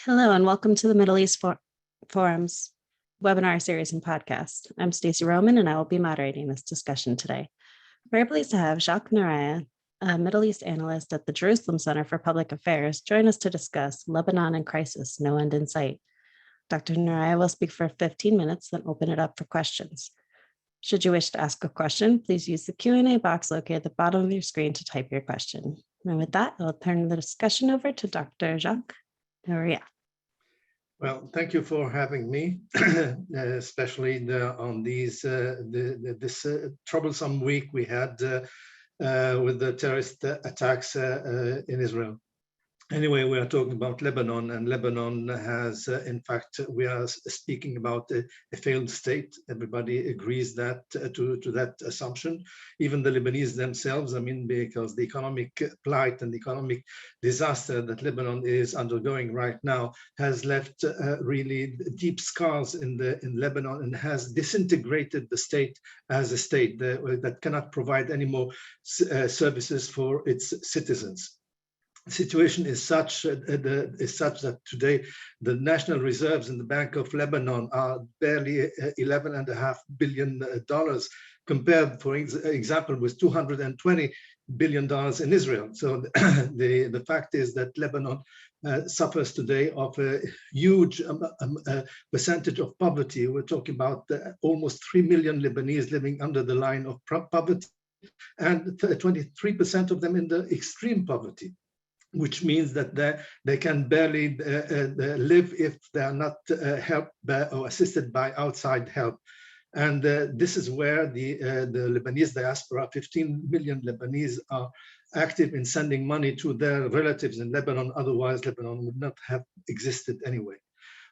Hello, and welcome to the Middle East Forum's webinar series and podcast. I'm Stacey Roman, and I will be moderating this discussion today. Very pleased to have Jacques Neriah, a Middle East analyst at the Jerusalem Center for Public Affairs, join us to discuss Lebanon in crisis, no end in sight. Dr. Neriah will speak for 15 minutes, then open it up for questions. Should you wish to ask a question, please use the Q&A box located at the bottom of your screen to type your question. And with that, I'll turn the discussion over to Dr. Jacques Neriah. Well, thank you for having me, especially on this troublesome week we had with the terrorist attacks in Israel. Anyway, we are talking about Lebanon, and Lebanon has, in fact, we are speaking about a failed state. Everybody agrees that to that assumption, even the Lebanese themselves. I mean, because the economic plight and the economic disaster that Lebanon is undergoing right now has left really deep scars in Lebanon and has disintegrated the state as a state that cannot provide any more services for its citizens. The situation is such that today the national reserves in the Bank of Lebanon are barely $11.5 billion, compared, for example, with $220 billion in Israel. So the fact is that Lebanon suffers today of a huge percentage of poverty. We're talking about almost 3 million Lebanese living under the line of poverty, and 23% of them in the extreme poverty, which means that they can barely live if they are not helped or assisted by outside help. And this is where the Lebanese diaspora, 15 million Lebanese, are active in sending money to their relatives in Lebanon. Otherwise, Lebanon would not have existed anyway.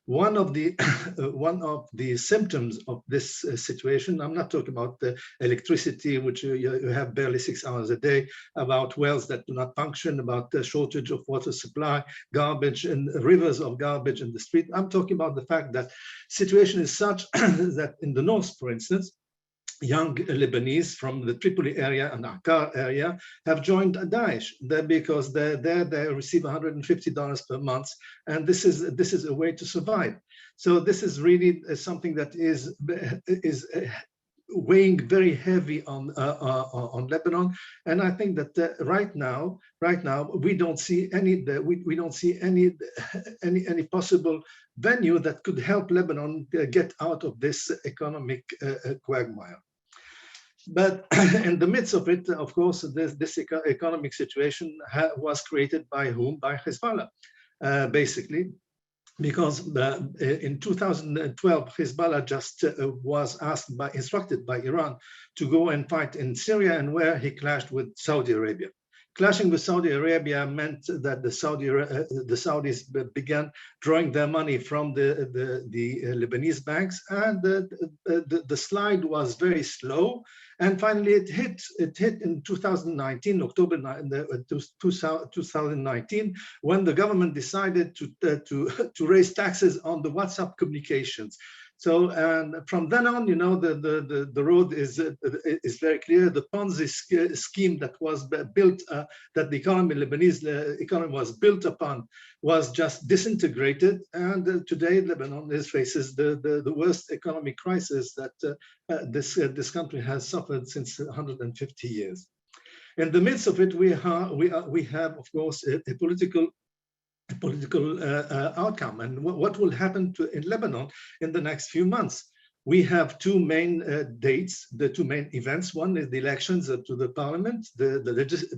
One of the symptoms of this situation, I'm not talking about the electricity, which you have barely 6 hours a day, about wells that do not function, about the shortage of water supply, garbage and rivers of garbage in the street. I'm talking about the fact that situation is such that in the north, for instance, young Lebanese from the Tripoli area and Akkar area have joined Daesh because they receive $150 per month, and this is a way to survive. So this is really something that is weighing very heavy on Lebanon, and I think that right now we don't see any possible venue that could help Lebanon get out of this economic quagmire. But in the midst of it, of course, this economic situation was created by whom? By Hezbollah, basically. Because in 2012, Hezbollah just was instructed by Iran to go and fight in Syria, and where he clashed with Saudi Arabia. Clashing with Saudi Arabia meant that the Saudis began drawing their money from the Lebanese banks, and the slide was very slow. And finally, it hit in 2019, October 2019, when the government decided to raise taxes on the WhatsApp communications. So, and from then on, you know, the road is very clear. The Ponzi scheme that was built, that the Lebanese economy was built upon, was just disintegrated. And today, Lebanon faces the worst economic crisis that this country has suffered since 150 years. In the midst of it, we have, of course, a political outcome, and what will happen in Lebanon in the next few months. We have two main dates, the two main events. One is the elections to the parliament, the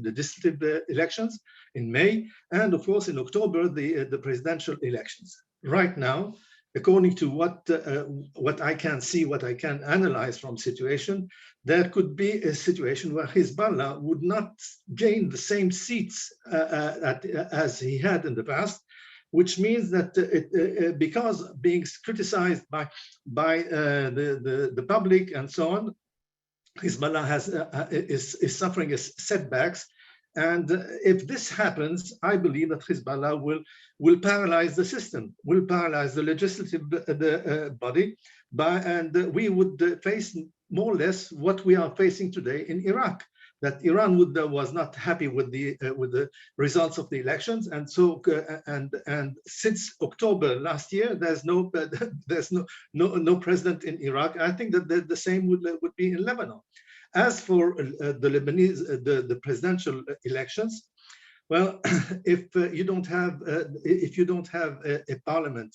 legislative elections in May, and of course in October the presidential elections. Right now, according to what I can see, what I can analyze from situation, there could be a situation where Hezbollah would not gain the same seats as he had in the past, which means that because being criticized by the public and so on, Hezbollah is suffering setbacks. And if this happens, I believe that Hezbollah will paralyze the system, will paralyze the legislative body, and we would face more or less what we are facing today in Iraq. that Iran was not happy with the results of the elections, and so and since October last year, there's no president in Iraq. I think that the same would be in Lebanon. As for the Lebanese the presidential elections, well, if you don't have a parliament,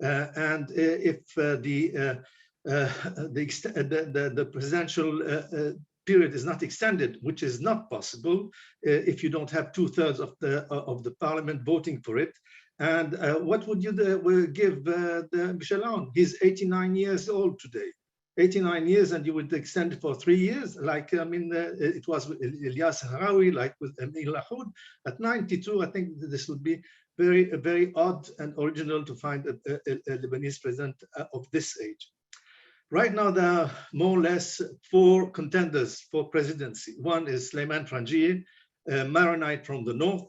and if the presidential period is not extended, which is not possible if you don't have 2/3 of the parliament voting for it. And what would you give Michel Aoun? He's 89 years old today. 89 years, and you would extend it for 3 years, like it was with Ilyas Harawi, like with Emil Lahoud. At 92, I think this would be very odd and original to find a Lebanese president of this age. Right now, there are more or less 4 contenders for presidency. One is Sleiman Frangieh, a Maronite from the north,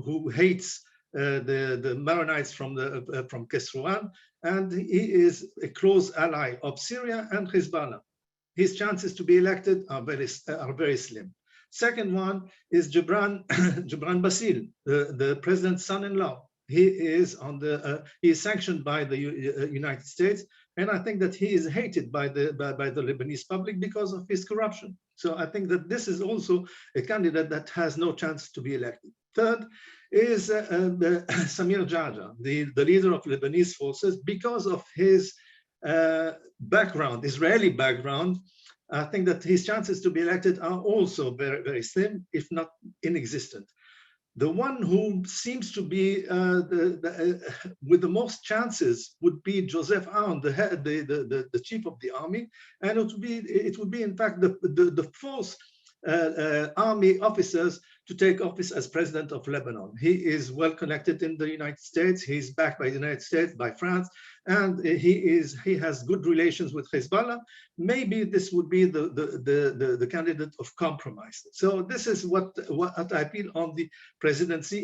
who hates the Maronites from Kesrouan, and he is a close ally of Syria and Hezbollah. His chances to be elected are very slim. Second one is Gibran Bassil, the president's son-in-law. He is sanctioned by the United States, and I think that he is hated by the Lebanese public because of his corruption. So I think that this is also a candidate that has no chance to be elected. Third is Samir Jarja, the leader of Lebanese forces, because of his background, Israeli background. I think that his chances to be elected are also very slim, if not inexistent. The one who seems to be with the most chances would be Joseph Aoun, the chief of the army, and it would be in fact the fourth army officers to take office as president of Lebanon. He is well connected in the United States. He's backed by the United States, by France, and he has good relations with Hezbollah. Maybe this would be the candidate of compromise. So this is what I feel on the presidency,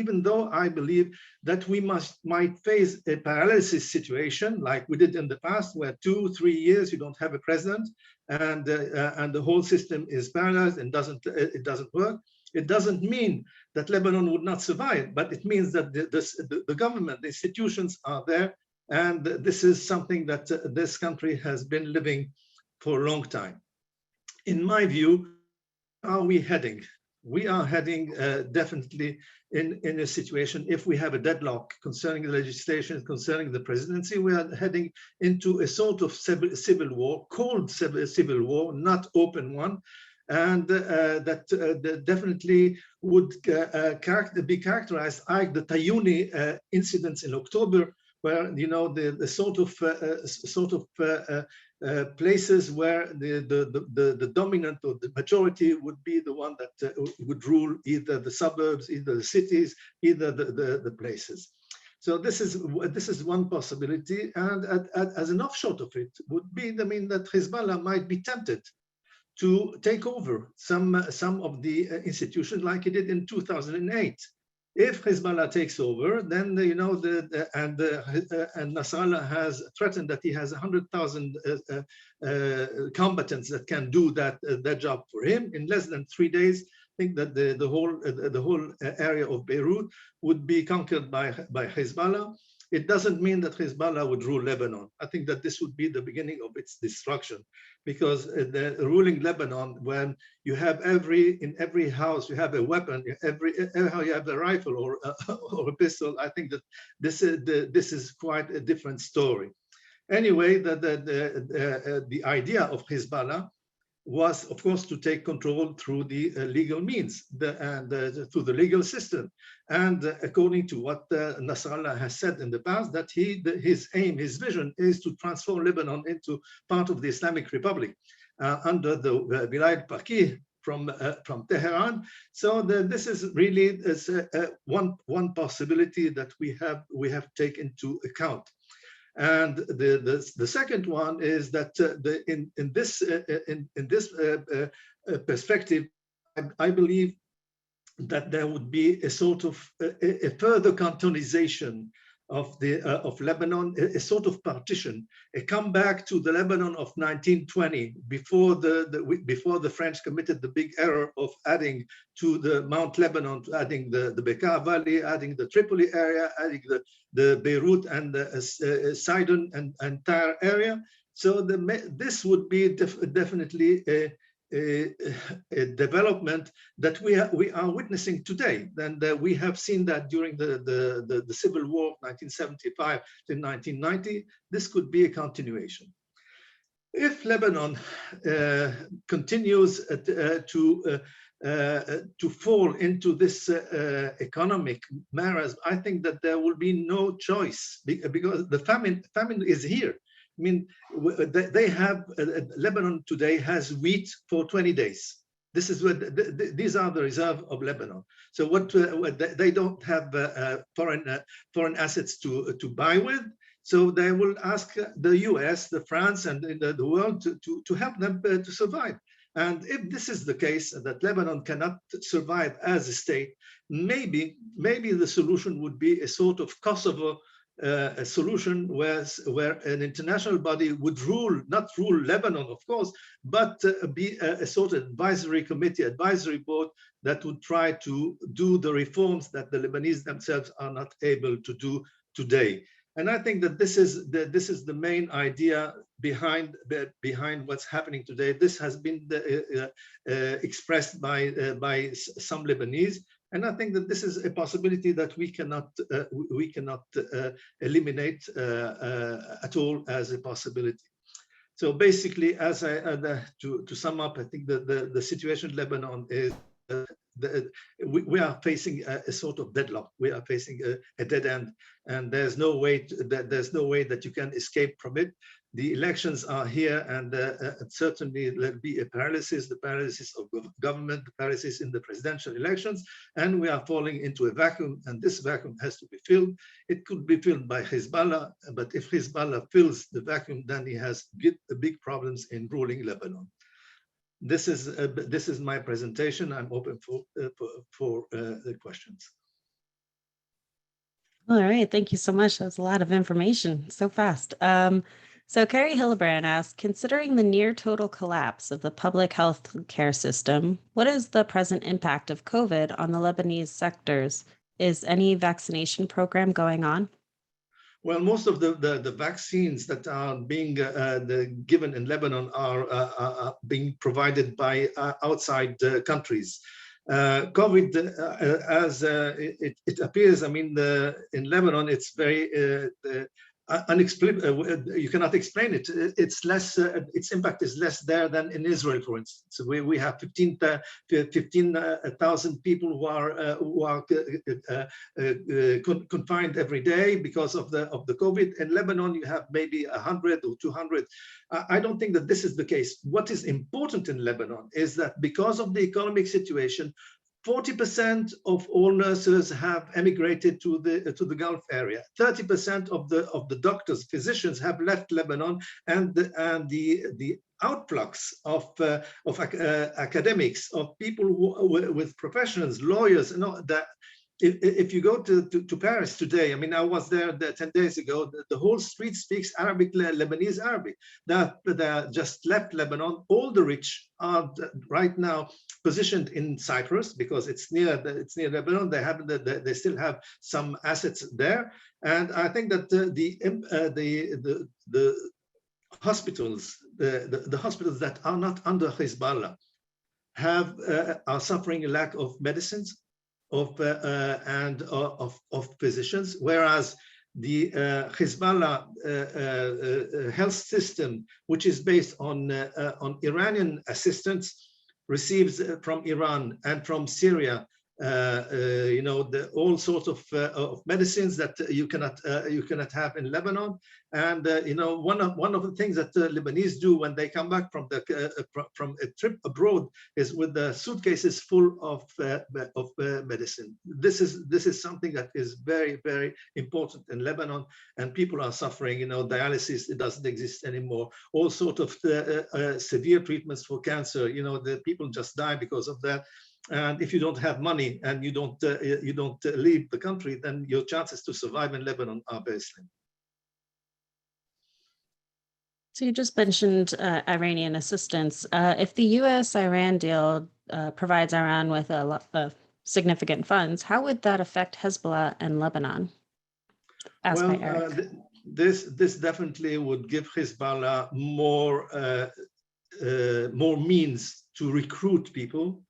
even though I believe that we might face a paralysis situation like we did in the past, where 2-3 years you don't have a president, and the whole system is paralyzed and it doesn't work. It doesn't mean that Lebanon would not survive, but it means that the government, the institutions are there, and this is something that this country has been living for a long time. In my view, where are we heading? We are heading definitely in a situation, if we have a deadlock concerning the legislation, concerning the presidency, we are heading into a sort of civil war, cold civil war, not open one, and that definitely would be characterized like the Tayuni incidents in October, where the sort of places where the dominant or the majority would be the one that would rule either the suburbs, either the cities, either the places. So this is one possibility, and as an offshoot of it would be, that Hezbollah might be tempted to take over some of the institutions like it did in 2008. If Hezbollah takes over, then and Nasrallah has threatened that he has 100,000 combatants that can do that job for him in less than 3 days. I think that the whole area of Beirut would be conquered by Hezbollah. It doesn't mean that Hezbollah would rule Lebanon. I think that this would be the beginning of its destruction, because the ruling Lebanon, when you have in every house you have a weapon, you have a rifle or a pistol, I think that this is quite a different story. Anyway, the idea of Hezbollah was, of course, to take control through the legal means and through the legal system. And according to what Nasrallah has said in the past, that his aim, his vision is to transform Lebanon into part of the Islamic Republic under the Vilayat Faqih from Tehran. So this is really one possibility that we have taken into account. And the second one is that in this perspective, I believe that there would be a sort of a further cantonization of Lebanon, a sort of partition, a comeback to the Lebanon of 1920, before the French committed the big error of adding to the Mount Lebanon, adding the Bekaa Valley, adding the Tripoli area, adding the Beirut and the Sidon and Tyre area. So this would be definitely a development that we are witnessing today. And we have seen that during the Civil War, 1975 to 1990. This could be a continuation. If Lebanon continues to fall into this economic marasm, I think that there will be no choice, because the famine is here. I mean, they have, Lebanon today has wheat for 20 days. This is what these are the reserve of Lebanon. So what they don't have foreign assets to buy with. So they will ask the US, the France, and the world to help them to survive. And if this is the case, that Lebanon cannot survive as a state, maybe the solution would be a sort of Kosovo a solution where an international body would not rule Lebanon, of course, but be a sort of advisory committee, advisory board that would try to do the reforms that the Lebanese themselves are not able to do today. And I think that this is the main idea behind what's happening today. This has been expressed by some Lebanese. And I think that this is a possibility that we cannot eliminate at all as a possibility. So basically, to sum up, I think that the situation in Lebanon is we are facing a sort of deadlock. We are facing a dead end, and there's no way that you can escape from it. The elections are here, and certainly there'll be a paralysis, the paralysis of government, the paralysis in the presidential elections, and we are falling into a vacuum, and this vacuum has to be filled. It could be filled by Hezbollah, but if Hezbollah fills the vacuum, then he has big problems in ruling Lebanon. This is my presentation. I'm open for the questions. All right, thank you so much. That was a lot of information, so fast. So Carrie Hillebrand asked, considering the near total collapse of the public health care system, what is the present impact of COVID on the Lebanese sectors? Is any vaccination program going on? Well, most of the vaccines that are being given in Lebanon are being provided by outside countries. COVID, as it appears, I mean, in Lebanon, it's very unexplainable. You cannot explain it. It's less. Its impact is less there than in Israel, for instance. So we have 15,000 people who are confined every day because of the COVID. In Lebanon, you have maybe 100 or 200. I don't think that this is the case. What is important in Lebanon is that because of the economic situation, 40% of all nurses have emigrated to the Gulf area. 30% of the doctors, physicians have left Lebanon, and the outflux of academics, of people with professions, lawyers, that. If you go to Paris today, I mean, I was there 10 days ago, the whole street speaks Arabic, Lebanese Arabic. That just left Lebanon. All the rich are right now positioned in Cyprus because it's near Lebanon. They still have some assets there, and I think that the hospitals, the hospitals that are not under Hezbollah are suffering a lack of medicines, of physicians, whereas the Hezbollah health system, which is based on Iranian assistance, receives from Iran and from Syria, all sorts of medicines that you cannot have in Lebanon. And one of the things that Lebanese do when they come back from a trip abroad is with the suitcases full of medicine. This is something that is very, very important in Lebanon, and people are suffering. Dialysis, it doesn't exist anymore. All sorts of severe treatments for cancer. The people just die because of that. And if you don't have money and you don't leave the country, then your chances to survive in Lebanon are very slim. So you just mentioned Iranian assistance. If the U.S.-Iran deal provides Iran with a lot of significant funds, how would that affect Hezbollah and Lebanon? Asked by Eric. This definitely would give Hezbollah more means to recruit people,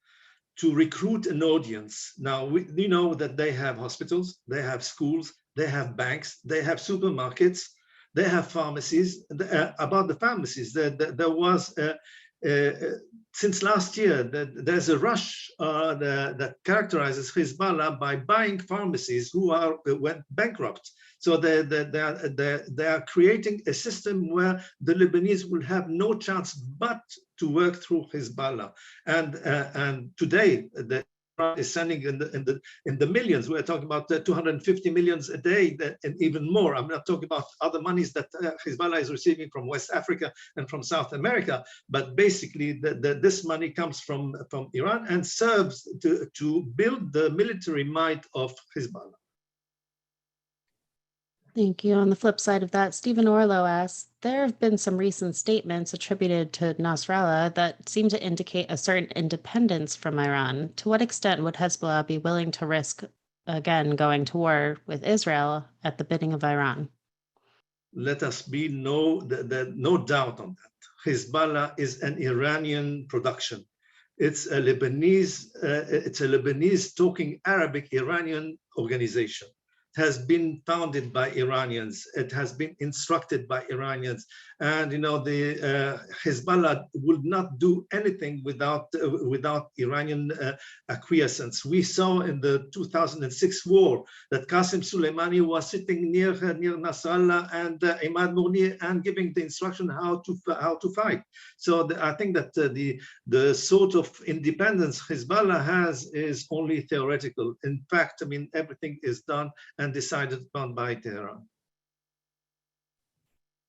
to recruit an audience. Now, we know that they have hospitals, they have schools, they have banks, they have supermarkets, they have pharmacies. About the pharmacies, there was, since last year, there's a rush that characterizes Hezbollah by buying pharmacies who went bankrupt. So they are creating a system where the Lebanese will have no chance but to work through Hezbollah. And today, is sending in the millions. We're talking about 250 millions a day, and even more. I'm not talking about other monies that Hezbollah is receiving from West Africa and from South America, but basically this money comes from Iran and serves to build the military might of Hezbollah. Thank you. On the flip side of that, Stephen Orlow asks, there have been some recent statements attributed to Nasrallah that seem to indicate a certain independence from Iran. To what extent would Hezbollah be willing to risk, again, going to war with Israel at the bidding of Iran? Let us be no doubt on that. Hezbollah is an Iranian production. It's a Lebanese talking Arabic Iranian organization. It has been founded by Iranians. It has been instructed by Iranians. And the Hezbollah would not do anything without Iranian acquiescence. We saw in the 2006 war that Qasem Soleimani was sitting near Nasrallah and Imad Mourni and giving the instruction how to fight. So I think that the sort of independence Hezbollah has is only theoretical. In fact, I mean, everything is done and decided upon by Tehran.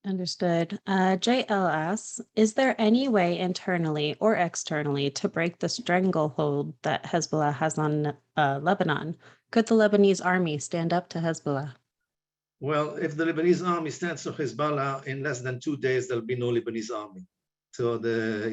Understood. JL asks, is there any way internally or externally to break the stranglehold that Hezbollah has on Lebanon? Could the Lebanese army stand up to Hezbollah? Well, if the Lebanese army stands to Hezbollah, in less than 2 days, there'll be no Lebanese army. So the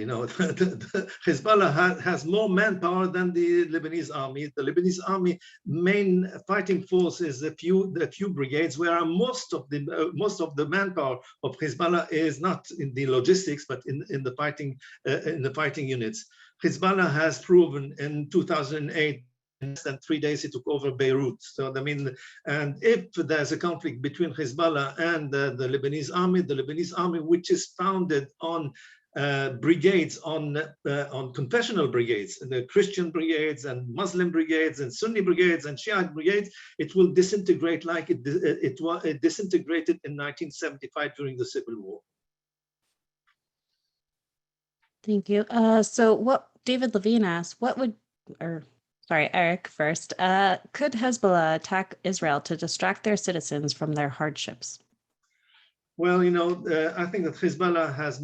Hezbollah has more manpower than the Lebanese army. The Lebanese army main fighting force is the few brigades, where most of the manpower of Hezbollah is not in the logistics, but in the fighting units. Hezbollah has proven in 2008. In less than 3 days, he took over Beirut. So I mean, and if there's a conflict between Hezbollah and the Lebanese army, which is founded on brigades, on confessional brigades, the Christian brigades and Muslim brigades and Sunni brigades and Shiite brigades, it will disintegrate like it disintegrated in 1975 during the Civil War. Thank you. So what David Levine asked, Eric first. Could Hezbollah attack Israel to distract their citizens from their hardships? Well, I think that Hezbollah has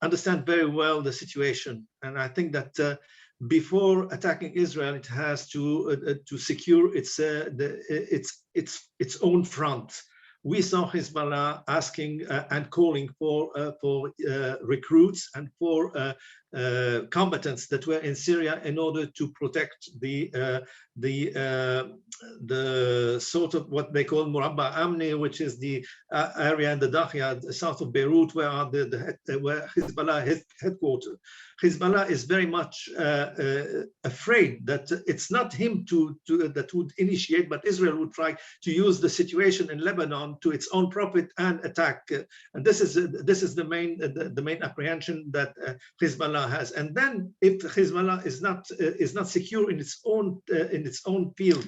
understand very well the situation, and I think that before attacking Israel, it has to secure its own front. We saw Hezbollah asking and calling for recruits and for combatants that were in Syria in order to protect the sort of what they call Murabba Amni, which is the area in the Dakhia, south of Beirut, where Hezbollah is headquartered. Hezbollah is very much afraid that it's not him that would initiate, but Israel would try to use the situation in Lebanon to its own profit and attack. And this is the main apprehension that Hezbollah has. And then, if Hezbollah is not secure in its own field,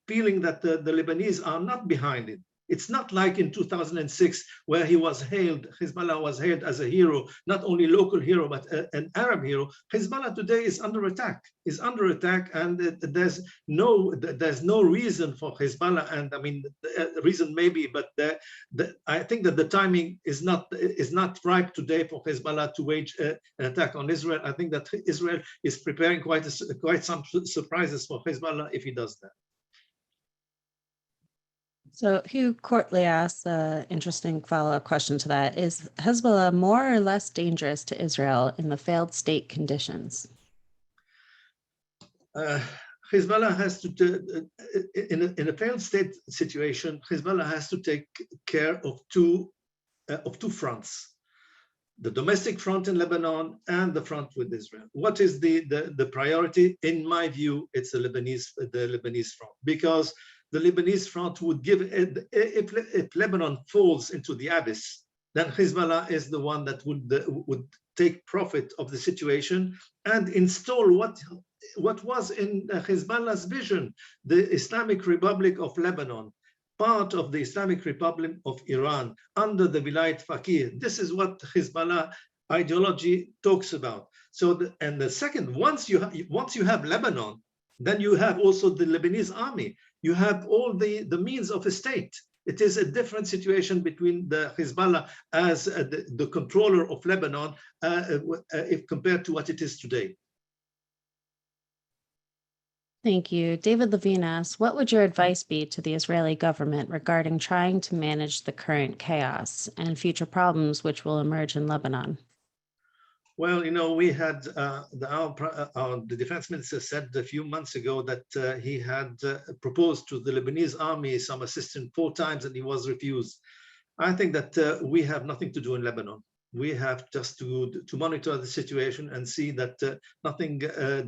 feeling that the Lebanese are not behind it, It's not like in 2006 where Hezbollah was hailed as a hero, not only local hero, but an Arab hero. Hezbollah today is under attack, and there's no reason for Hezbollah. And I mean, the reason maybe, but I think that the timing is not ripe today for Hezbollah to wage an attack on Israel. I think that Israel is preparing quite some surprises for Hezbollah if he does that. So Hugh Courtley asks an interesting follow-up question to that. Is Hezbollah more or less dangerous to Israel in the failed state conditions? Hezbollah has to, in a failed state situation, Hezbollah has to take care of two fronts: the domestic front in Lebanon and the front with Israel. What is the priority? In my view, it's the Lebanese front, because the Lebanese front would give, if Lebanon falls into the abyss, then Hezbollah is the one that would take profit of the situation and install what was in Hezbollah's vision, the Islamic Republic of Lebanon, part of the Islamic Republic of Iran under the Vilayat Faqih. This is what Hezbollah ideology talks about. So, the second, once you have Lebanon, then you have also the Lebanese army. You have all the means of a state. It is a different situation between the Hezbollah as the controller of Lebanon if compared to what it is today. Thank you. David Levine asks, what would your advice be to the Israeli government regarding trying to manage the current chaos and future problems which will emerge in Lebanon? Well, we had the defense minister said a few months ago that he had proposed to the Lebanese army some assistance 4 times and he was refused. I think that we have nothing to do in Lebanon. We have just to monitor the situation and see that nothing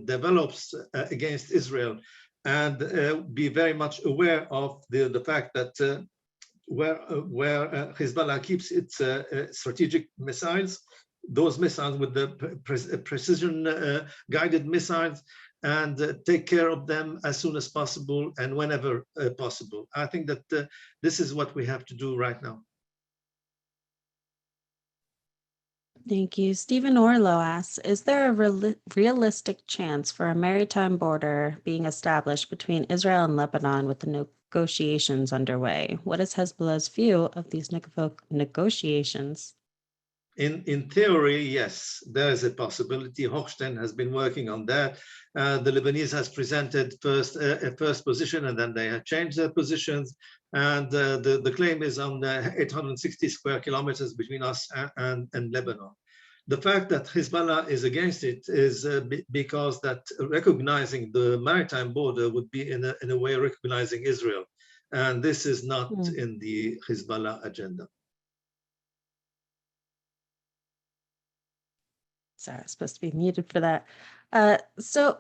develops against Israel, and be very much aware of the fact that where Hezbollah keeps its strategic missiles, those missiles with the precision guided missiles, and take care of them as soon as possible and whenever possible. I think that this is what we have to do right now. Thank you. Stephen Orlow asks, is there a realistic chance for a maritime border being established between Israel and Lebanon with the negotiations underway? What is Hezbollah's view of these negotiations? In theory, yes, there is a possibility. Hochstein has been working on that. The Lebanese has presented a first position, and then they have changed their positions. And the claim is on 860 square kilometers between us and Lebanon. The fact that Hezbollah is against it is because that recognizing the maritime border would be in a way recognizing Israel. And this is not in the Hezbollah agenda. Sorry, I was supposed to be muted for that. So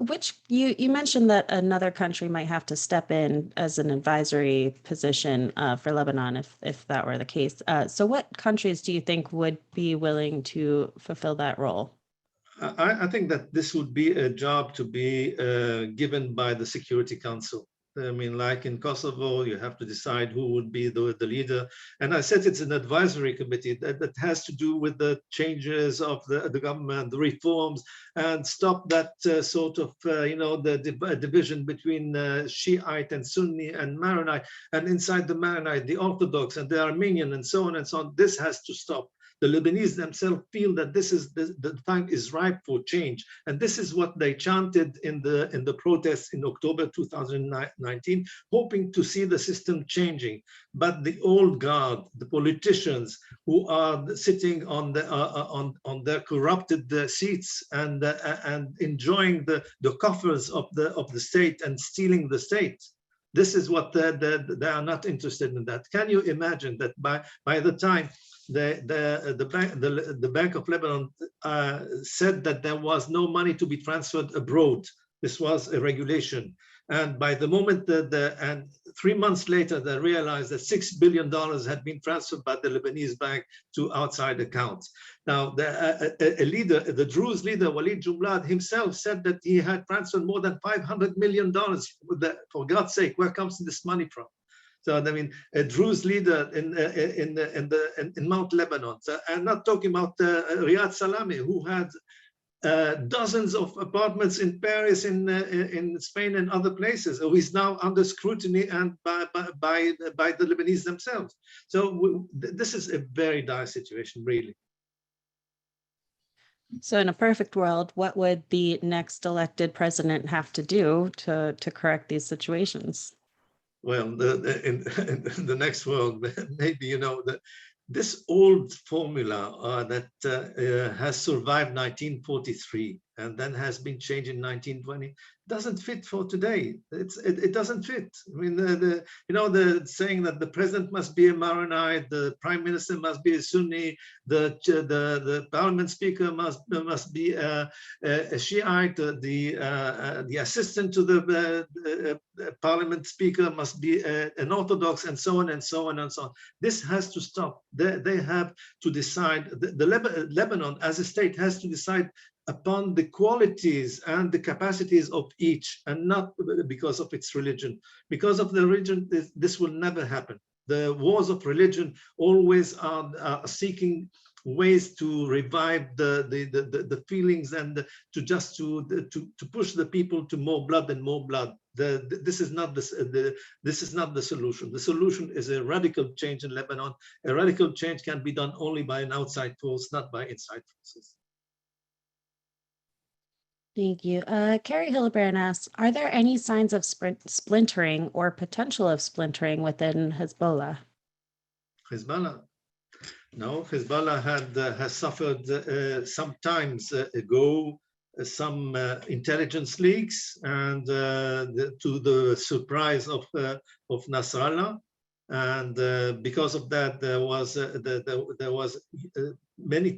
you mentioned that another country might have to step in as an advisory position for Lebanon if that were the case. So what countries do you think would be willing to fulfill that role? I think that this would be a job to be given by the Security Council. I mean, like in Kosovo, you have to decide who would be the leader. And I said it's an advisory committee that has to do with the changes of the government, the reforms, and stop that sort of, the division between Shiite and Sunni and Maronite, and inside the Maronite, the Orthodox and the Armenian and so on and so on. This has to stop. The Lebanese themselves feel that the time is ripe for change, and this is what they chanted in the protests in October 2019, hoping to see the system changing. But the old guard, the politicians who are sitting on their corrupted seats and enjoying the coffers of the state and stealing the state. This is what they are not interested in. That. Can you imagine that by the time the Bank of Lebanon said that there was no money to be transferred abroad? This was a regulation, and by the moment and 3 months later, they realized that $6 billion had been transferred by the Lebanese bank to outside accounts. Now, a leader, the Druze leader, Walid Jumlad himself said that he had transferred more than $500 million. For God's sake, where comes this money from? So I mean, a Druze leader in Mount Lebanon. So I'm not talking about Riyad Salami, who had dozens of apartments in Paris, in Spain, and other places, who is now under scrutiny and by the Lebanese themselves. So this is a very dire situation, really. So in a perfect world, what would the next elected president have to do to correct these situations? Well, in the next world, maybe, you know, this old formula that has survived 1943 and then has been changed in 1920 doesn't fit for today. It doesn't fit. I mean, you know, the saying that the president must be a Maronite, the prime minister must be a Sunni, the parliament speaker must be a Shiite, the assistant to the parliament speaker must be an Orthodox, and so on and so on and so on. This has to stop. They have to decide. Lebanon as a state has to decide upon the qualities and the capacities of each, and not because of its religion. Because of the religion, this will never happen. The wars of religion always are seeking ways to revive the feelings and to push the people to more blood and more blood. This is not the solution. The solution is a radical change in Lebanon. A radical change can be done only by an outside force, not by inside forces. Thank you. Carrie Hillebrand asks, are there any signs of splintering or potential of splintering within Hezbollah? Hezbollah? No, Hezbollah has suffered some times ago some intelligence leaks, and to the surprise of Nasrallah, and because of that,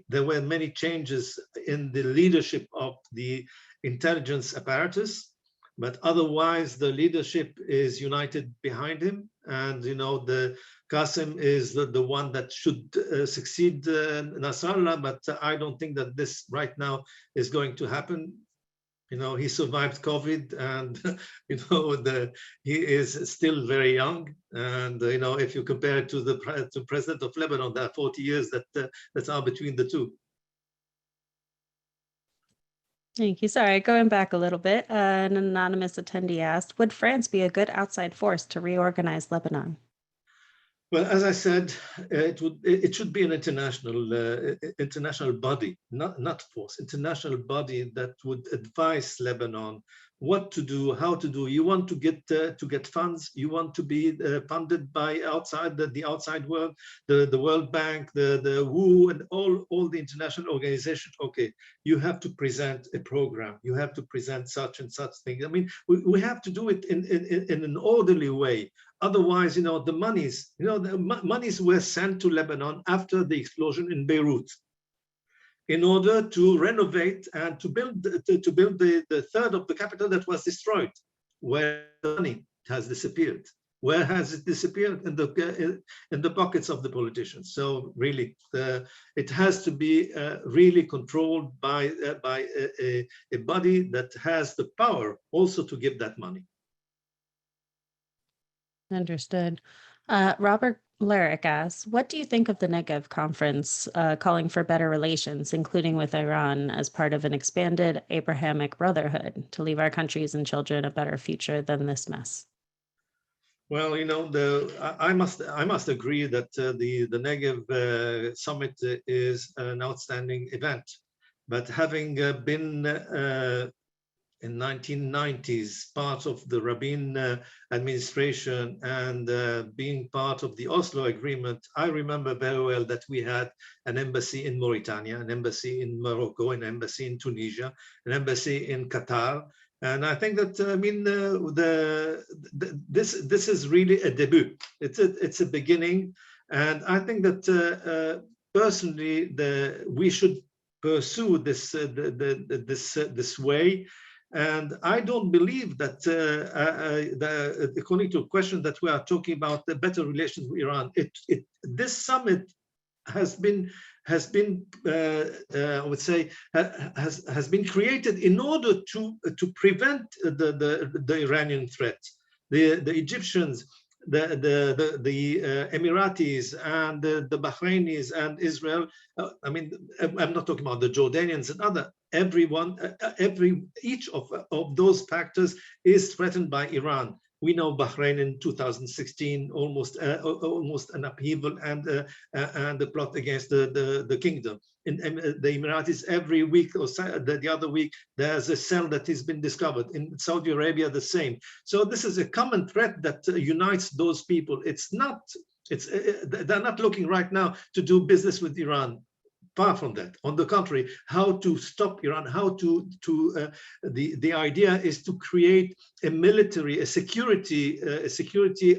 there were many changes in the leadership of the intelligence apparatus, but otherwise the leadership is united behind him, and you know, the Qasem is the one that should succeed Nasrallah, but I don't think that this right now is going to happen. You know, he survived COVID, and you know, he is still very young. And you know, if you compare it to the president of Lebanon, there are 40 years that are between the two. Thank you. Sorry, going back a little bit. An anonymous attendee asked, would France be a good outside force to reorganize Lebanon? Well, as I said, it should be an international body, not force, international body that would advise Lebanon what to do, how to do. You want to get funds. You want to be funded by the outside world, the World Bank, the WHO, and all the international organizations. Okay, you have to present a program. You have to present such and such things. I mean, we have to do it in an orderly way. Otherwise, you know, the monies were sent to Lebanon after the explosion in Beirut in order to renovate and to build the third of the capital that was destroyed. Where the money has disappeared? Where has it disappeared? In the pockets of the politicians. So really, it has to be really controlled by a body that has the power also to give that money. Understood. Robert Larrick asks, what do you think of the Negev conference calling for better relations, including with Iran, as part of an expanded Abrahamic brotherhood to leave our countries and children a better future than this mess? Well, you know, I must agree that the Negev summit is an outstanding event, but having been in 1990s, part of the Rabin administration, and being part of the Oslo Agreement, I remember very well that we had an embassy in Mauritania, an embassy in Morocco, an embassy in Tunisia, an embassy in Qatar. And I think that, I mean, this is really a debut. It's a beginning. And I think that personally, we should pursue this way. And I don't believe that, according to a question that we are talking about, the better relations with Iran, this summit has been I would say has been created in order to prevent the Iranian threat. The Egyptians Emiratis and the Bahrainis and Israel. I mean, I'm not talking about the Jordanians and other. Everyone, each of those factors is threatened by Iran. We know Bahrain in 2016, almost an upheaval and the plot against the kingdom. In the Emiratis, every week or the other week, there's a cell that has been discovered. In Saudi Arabia, the same. So this is a common threat that unites those people. They're not looking right now to do business with Iran. Far from that. On the contrary, how to stop Iran? The idea is to create a military, a security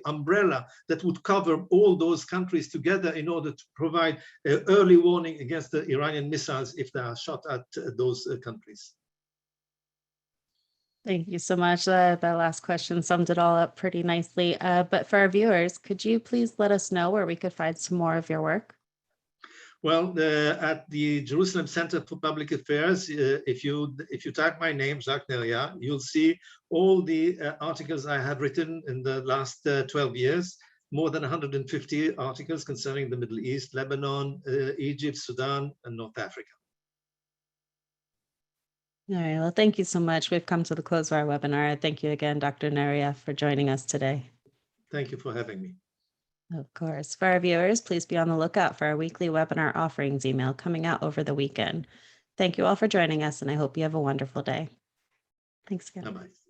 umbrella that would cover all those countries together in order to provide early warning against the Iranian missiles if they are shot at those countries. Thank you so much. That last question summed it all up pretty nicely. But for our viewers, could you please let us know where we could find some more of your work? Well, at the Jerusalem Center for Public Affairs, if you type my name, Jacques Neriah, you'll see all the articles I have written in the last 12 years, more than 150 articles concerning the Middle East, Lebanon, Egypt, Sudan, and North Africa. All right. Well, thank you so much. We've come to the close of our webinar. Thank you again, Dr. Neriah, for joining us today. Thank you for having me. Of course. For our viewers, please be on the lookout for our weekly webinar offerings email coming out over the weekend. Thank you all for joining us, and I hope you have a wonderful day. Thanks again. Bye-bye.